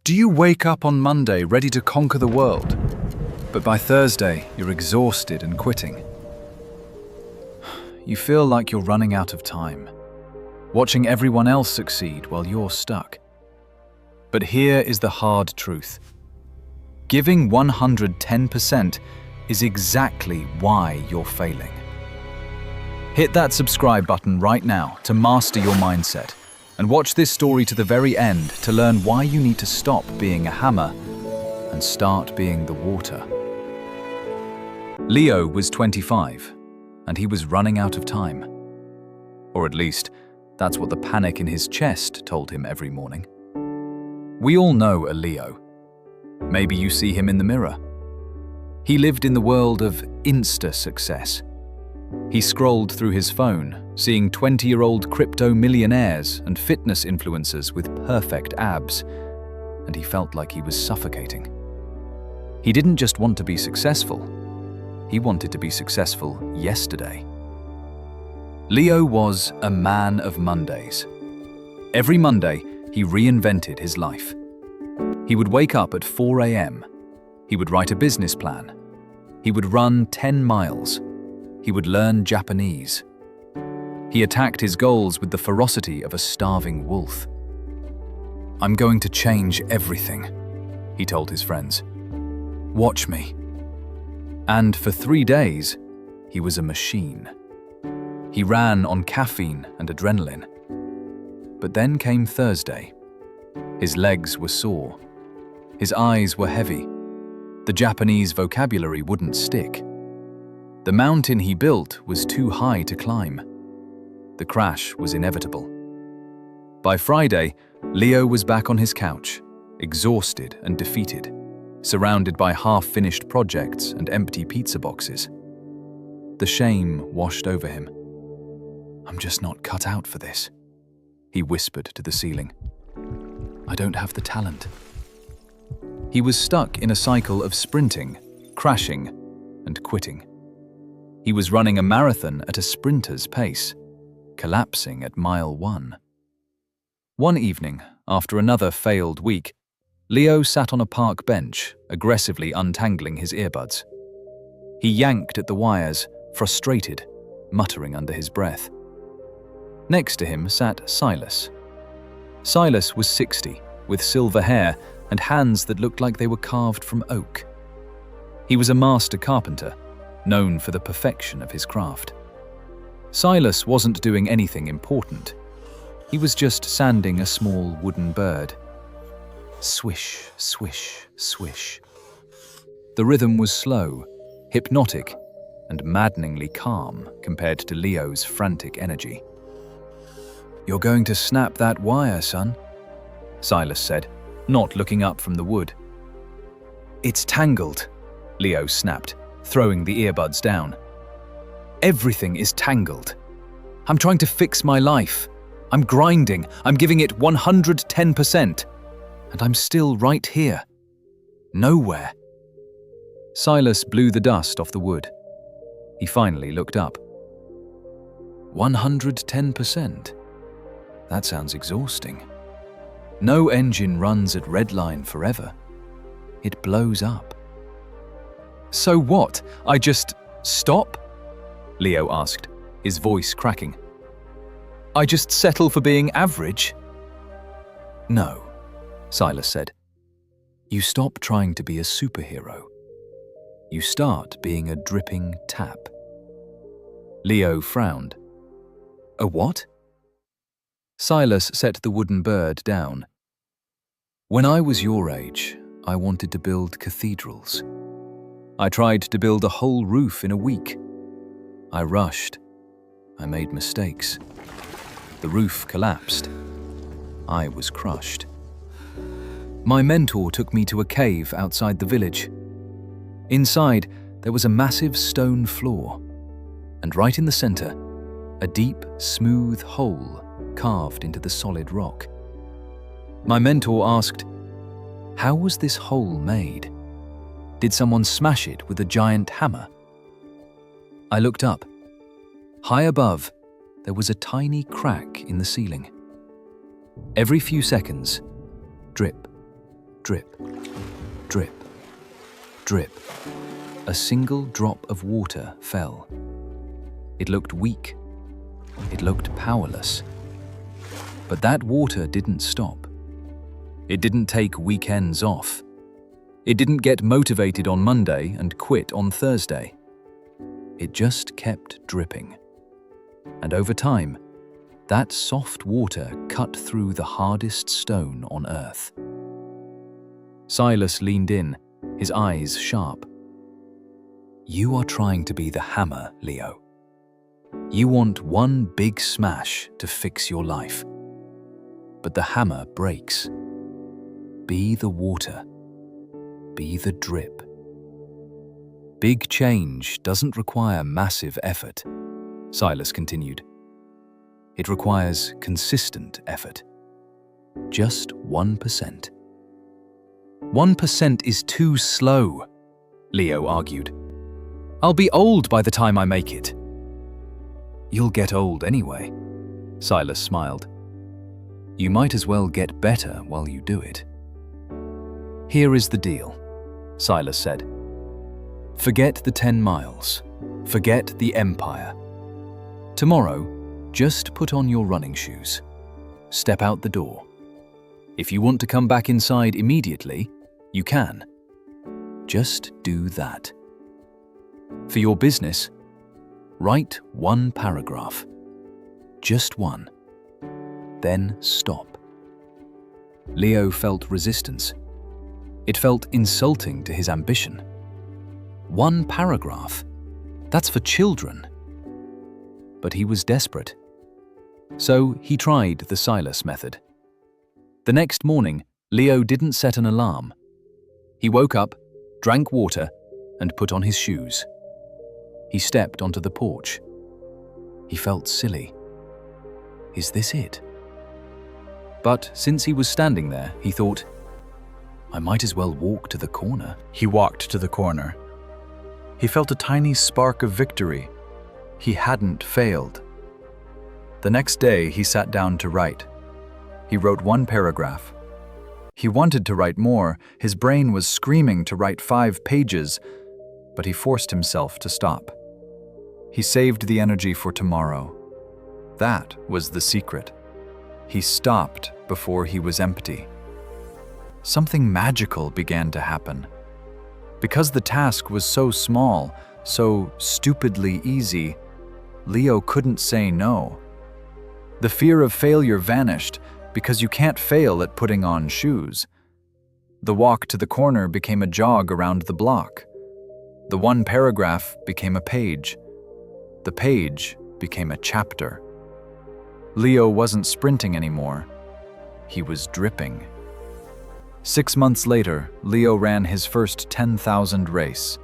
Do you wake up on Monday ready to conquer the world, but by Thursday you're exhausted and quitting? You feel like you're running out of time, watching everyone else succeed while you're stuck. But here is the hard truth. Giving 110% is exactly why you're failing. Hit that subscribe button right now to master your mindset, and watch this story to the very end to learn why you need to stop being a hammer and start being the water. Leo was 25, and he was running out of time. Or at least, that's what the panic in his chest told him every morning. We all know a Leo. Maybe you see him in the mirror. He lived in the world of Insta-Success. He scrolled through his phone, seeing 20-year-old crypto millionaires and fitness influencers with perfect abs, and he felt like he was suffocating. He didn't just want to be successful, he wanted to be successful yesterday. Leo was a man of Mondays. Every Monday, he reinvented his life. He would wake up at 4 a.m. He would write a business plan. He would run 10 miles. He would learn Japanese. He attacked his goals with the ferocity of a starving wolf. "I'm going to change everything," he told his friends. "Watch me." And for 3 days, he was a machine. He ran on caffeine and adrenaline. But then came Thursday. His legs were sore. His eyes were heavy. The Japanese vocabulary wouldn't stick. The mountain he built was too high to climb. The crash was inevitable. By Friday, Leo was back on his couch, exhausted and defeated, surrounded by half-finished projects and empty pizza boxes. The shame washed over him. "I'm just not cut out for this," he whispered to the ceiling. "I don't have the talent." He was stuck in a cycle of sprinting, crashing, and quitting. He was running a marathon at a sprinter's pace, collapsing at mile 1. One evening, after another failed week, Leo sat on a park bench, aggressively untangling his earbuds. He yanked at the wires, frustrated, muttering under his breath. Next to him sat Silas. Silas was 60, with silver hair and hands that looked like they were carved from oak. He was a master carpenter, known for the perfection of his craft. Silas wasn't doing anything important. He was just sanding a small wooden bird. Swish, swish, swish. The rhythm was slow, hypnotic, and maddeningly calm compared to Leo's frantic energy. "You're going to snap that wire, son," Silas said, not looking up from the wood. "It's tangled," Leo snapped, throwing the earbuds down. "Everything is tangled. I'm trying to fix my life. I'm grinding. I'm giving it 110%. And I'm still right here. Nowhere." Silas blew the dust off the wood. He finally looked up. 110%? That sounds exhausting. No engine runs at redline forever. It blows up. "So what? I just stop?" Leo asked, his voice cracking. "I just settle for being average?" "No," Silas said. "You stop trying to be a superhero. You start being a dripping tap." Leo frowned. "A what?" Silas set the wooden bird down. "When I was your age, I wanted to build cathedrals. I tried to build a whole roof in a week. I rushed. I made mistakes. The roof collapsed. I was crushed. My mentor took me to a cave outside the village. Inside, there was a massive stone floor, and right in the center, a deep, smooth hole carved into the solid rock. My mentor asked, 'How was this hole made? Did someone smash it with a giant hammer?' I looked up. High above, there was a tiny crack in the ceiling. Every few seconds, drip, Drip, drip, drip. A single drop of water fell. It looked weak. It looked powerless. But that water didn't stop. It didn't take weekends off. It didn't get motivated on Monday and quit on Thursday. It just kept dripping. And over time, that soft water cut through the hardest stone on earth. Silas leaned in, his eyes sharp. You are trying to be the hammer, Leo. You want one big smash to fix your life. But the hammer breaks. Be the water. Be the drip. Big change doesn't require massive effort, Silas continued. It requires consistent effort. Just 1%. 1% is too slow, Leo argued. I'll be old by the time I make it. You'll get old anyway, Silas smiled. You might as well get better while you do it. Here is the deal, Silas said. Forget the 10 miles. Forget the empire. Tomorrow, just put on your running shoes. Step out the door. If you want to come back inside immediately, you can. Just do that. For your business, write 1 paragraph. Just 1. Then stop. Leo felt resistance. It felt insulting to his ambition. 1 paragraph? That's for children. But he was desperate. So he tried the Silas method. The next morning, Leo didn't set an alarm. He woke up, drank water, and put on his shoes. He stepped onto the porch. He felt silly. Is this it? But since he was standing there, he thought, I might as well walk to the corner. He walked to the corner. He felt a tiny spark of victory. He hadn't failed. The next day, he sat down to write. He wrote 1 paragraph. He wanted to write more. His brain was screaming to write 5 pages, but he forced himself to stop. He saved the energy for tomorrow. That was the secret. He stopped before he was empty. Something magical began to happen. Because the task was so small, so stupidly easy, Leo couldn't say no. The fear of failure vanished because you can't fail at putting on shoes. The walk to the corner became a jog around the block. The 1 paragraph became a page. The page became a chapter. Leo wasn't sprinting anymore. He was dripping. 6 months later, Leo ran his first 10,000 race.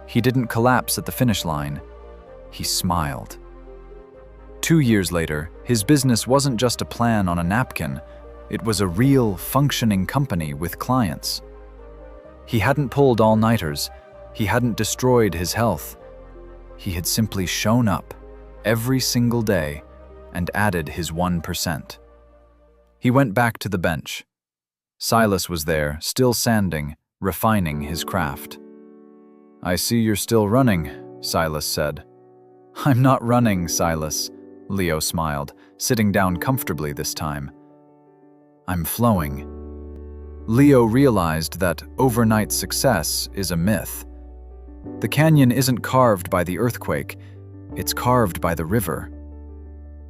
He didn't collapse at the finish line. He smiled. 2 years later, his business wasn't just a plan on a napkin. It was a real, functioning company with clients. He hadn't pulled all-nighters. He hadn't destroyed his health. He had simply shown up every single day and added his 1%. He went back to the bench. Silas was there, still sanding, refining his craft. I see you're still running, Silas said. I'm not running, Silas, Leo smiled, sitting down comfortably this time. I'm flowing. Leo realized that overnight success is a myth. The canyon isn't carved by the earthquake, it's carved by the river.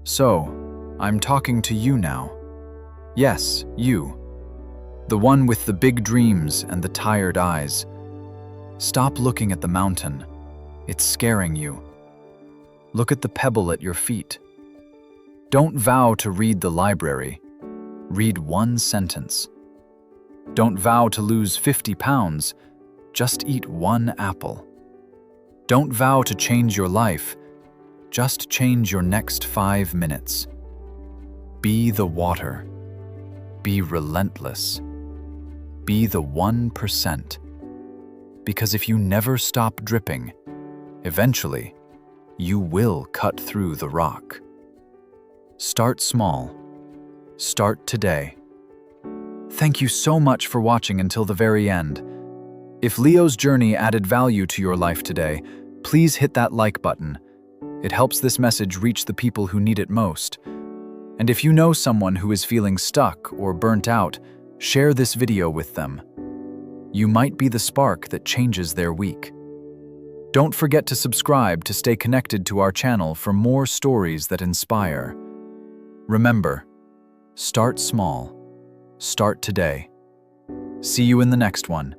So, I'm talking to you now. Yes, you. The one with the big dreams and the tired eyes. Stop looking at the mountain. It's scaring you. Look at the pebble at your feet. Don't vow to read the library. Read 1 sentence. Don't vow to lose 50 pounds. Just eat 1 apple. Don't vow to change your life. Just change your next 5 minutes. Be the water. Be relentless. Be the 1%. Because if you never stop dripping, eventually, you will cut through the rock. Start small. Start today. Thank Thank you so much for watching until the very end. If Leo's journey added value to your life today, please hit that like button. It helps this message reach the people who need it most. And if you know someone who is feeling stuck or burnt out, share this video with them. You might be the spark that changes their week. Don't forget to subscribe to stay connected to our channel for more stories that inspire. Remember, start small. Start today. See you in the next one.